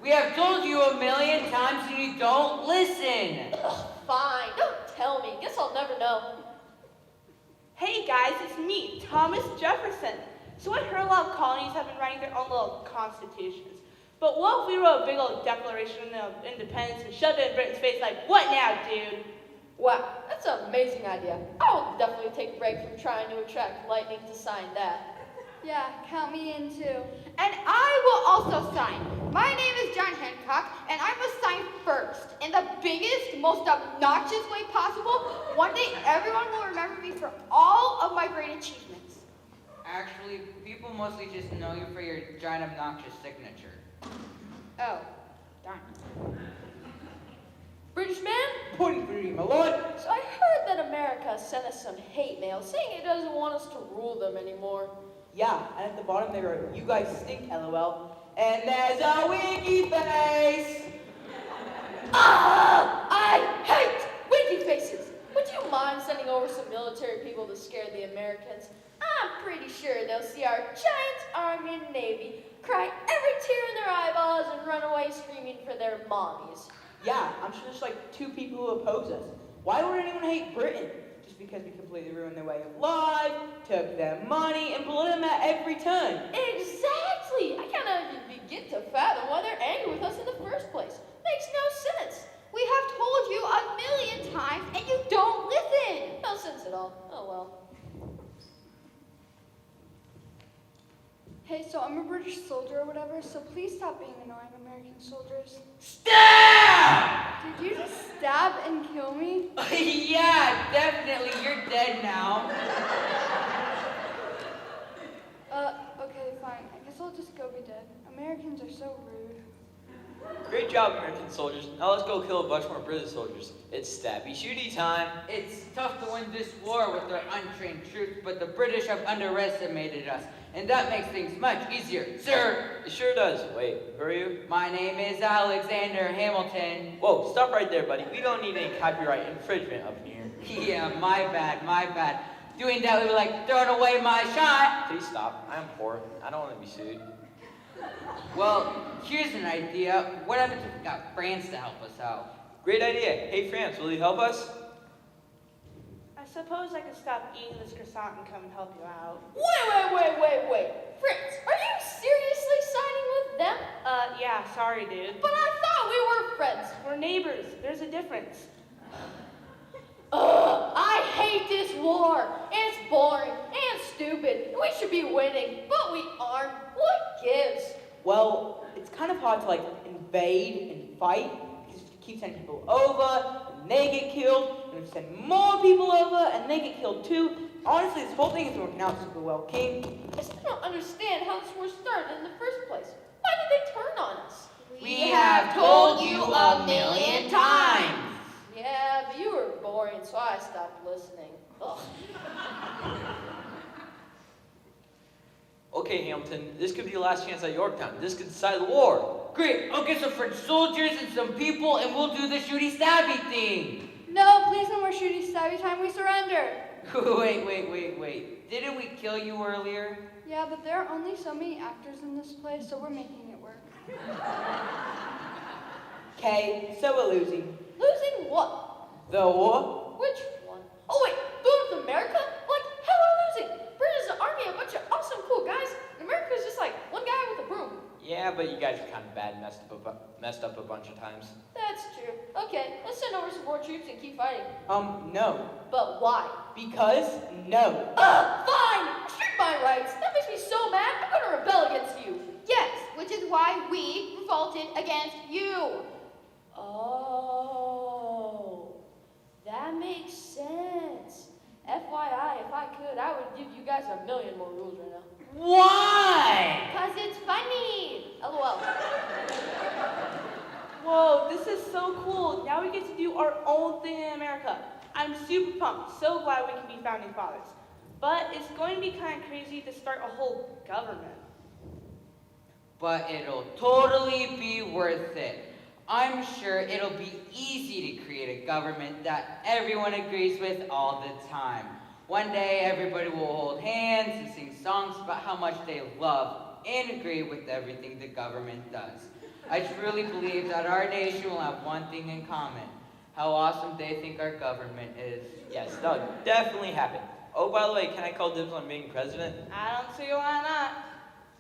Speaker 12: We have told you 1,000,000 times and you don't listen.
Speaker 13: Ugh, fine, don't tell me. Guess I'll never know.
Speaker 4: Hey guys, it's me, Thomas Jefferson. So I heard a lot of colonies have been writing their own little constitutions. But what if we wrote a big old Declaration of Independence and shoved it in Britain's face like, what now, dude?
Speaker 13: Wow, that's an amazing idea. I will definitely take a break from trying to attract lightning to sign that.
Speaker 5: Yeah, count me in too.
Speaker 6: And I will also sign. My name is John Hancock, and I must sign first. In the biggest, most obnoxious way possible. One day, everyone will remember me for all of my great achievements.
Speaker 12: Actually, people mostly just know you for your giant obnoxious signature.
Speaker 6: Oh, darn.
Speaker 13: British man?
Speaker 10: Point for you, my lord.
Speaker 13: So I heard that America sent us some hate mail saying it doesn't want us to rule them anymore.
Speaker 10: Yeah, and at the bottom they wrote, "You guys stink, LOL." And there's a winky face.
Speaker 13: I hate winky faces. Would you mind sending over some military people to scare the Americans? I'm pretty sure they'll see our giant army and navy, cry every tear in their eyeballs, and run away screaming for their mommies.
Speaker 10: Yeah, I'm sure there's like 2 people who oppose us. Why would anyone hate Britain? Just because we completely ruined their way of life, took their money, and blew them at every turn.
Speaker 13: Exactly! I can't even begin to fathom why they're angry with us in the first place. Makes no sense.
Speaker 6: We have told you 1,000,000 times, and you don't listen.
Speaker 13: No sense at all. Oh well.
Speaker 5: Hey, so I'm a British soldier or whatever, so please stop being annoying American soldiers.
Speaker 12: Stab!
Speaker 5: Did you just stab and kill me?
Speaker 12: Yeah, definitely. You're dead now.
Speaker 5: Okay, fine. I guess I'll just go be dead. Americans are so rude.
Speaker 14: Great job, American soldiers. Now let's go kill a bunch more British soldiers. It's stabby shooty time.
Speaker 12: It's tough to win this war with their untrained troops, but the British have underestimated us, and that makes things much easier. Sir,
Speaker 14: It sure does. Wait, who are you?
Speaker 12: my name is Alexander Hamilton.
Speaker 14: Whoa, stop right there, buddy. We don't need any copyright infringement up here.
Speaker 12: Yeah, my bad. Doing that, we were like throwing away my shot.
Speaker 14: Please stop. I'm poor. I don't want to be sued.
Speaker 12: Well, here's an idea. What happens if we got France to help us out?
Speaker 14: Great idea. Hey, France, will you help us?
Speaker 4: I suppose I could stop eating this croissant and come and help you out.
Speaker 13: Wait. Fritz, are you seriously signing with them?
Speaker 4: Yeah, sorry, dude.
Speaker 13: But I thought we were friends.
Speaker 4: We're neighbors. There's a difference.
Speaker 13: Ugh, I hate this war. It's boring and stupid. And we should be winning, but we aren't. What gives?
Speaker 10: Well, it's kind of hard to like invade and fight because you keep sending people over, and and they get killed, and we send more people over, and they get killed too. Honestly, this whole thing isn't working out super well, King.
Speaker 13: I still don't understand how this war started in the first place. Why did they turn on us?
Speaker 12: We have told you a million times.
Speaker 13: Yeah, but you were boring, so I stopped listening. Ugh.
Speaker 14: Okay, Hamilton, this could be your last chance at Yorktown. This could decide the war.
Speaker 12: Great, I'll get some French soldiers and some people, and we'll do the shooty stabby thing.
Speaker 5: No, please no more shooty stabby time. We surrender.
Speaker 12: Wait. Didn't we kill you earlier?
Speaker 5: Yeah, but there are only so many actors in this play, so we're making it work.
Speaker 10: Okay, so we're losing.
Speaker 13: Losing what?
Speaker 10: The war?
Speaker 13: Which one? Oh wait, North America? Like, how are we losing? Britain's an army, a bunch of awesome, cool guys. And America's just like one guy with a broom.
Speaker 14: Yeah, but you guys are kind of bad, messed up a bunch of times.
Speaker 13: That's true. Okay, let's send over some more troops and keep fighting.
Speaker 10: No.
Speaker 13: But why?
Speaker 10: Because no.
Speaker 13: Fine! Restrict my rights. That makes me so mad. I'm gonna rebel against you.
Speaker 7: Yes, which is why we revolted against you.
Speaker 13: Oh, that makes sense. FYI, if I could, I would give you guys 1,000,000 more rules right now.
Speaker 12: Why?
Speaker 7: Because it's funny. LOL.
Speaker 10: Whoa, this is so cool. Now we get to do our own thing in America. I'm super pumped. So glad we can be founding fathers. But it's going to be kind of crazy to start a whole government.
Speaker 12: But it'll totally be worth it. I'm sure it'll be easy to create a government that everyone agrees with all the time. One day, everybody will hold hands and sing songs about how much they love and agree with everything the government does. I truly believe that our nation will have one thing in common: how awesome they think our government is.
Speaker 14: Yes, that'll definitely happen. Oh, by the way, can I call dibs on being president?
Speaker 10: I don't see why not.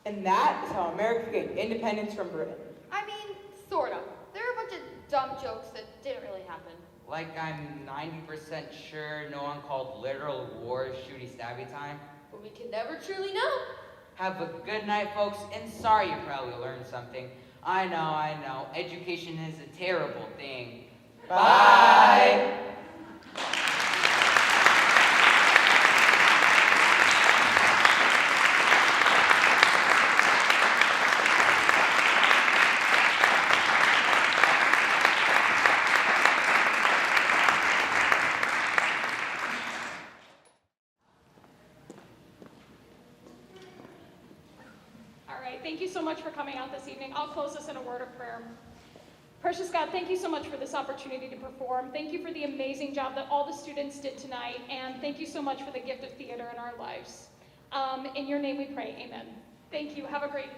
Speaker 10: And that is how America gained independence from Britain.
Speaker 7: I mean, sort of. There are a bunch of dumb jokes that didn't really happen.
Speaker 12: Like I'm 90% sure no one called literal war shooty stabby time.
Speaker 13: But we can never truly know.
Speaker 12: Have a good night, folks, and sorry you probably learned something. I know. Education is a terrible thing. Bye.
Speaker 1: Thank you so much for coming out this evening. I'll close this in a word of prayer. Precious God, thank you so much for this opportunity to perform. Thank you for the amazing job that all the students did tonight, and thank you so much for the gift of theater in our lives. In your name we pray, amen. Thank you. Have a great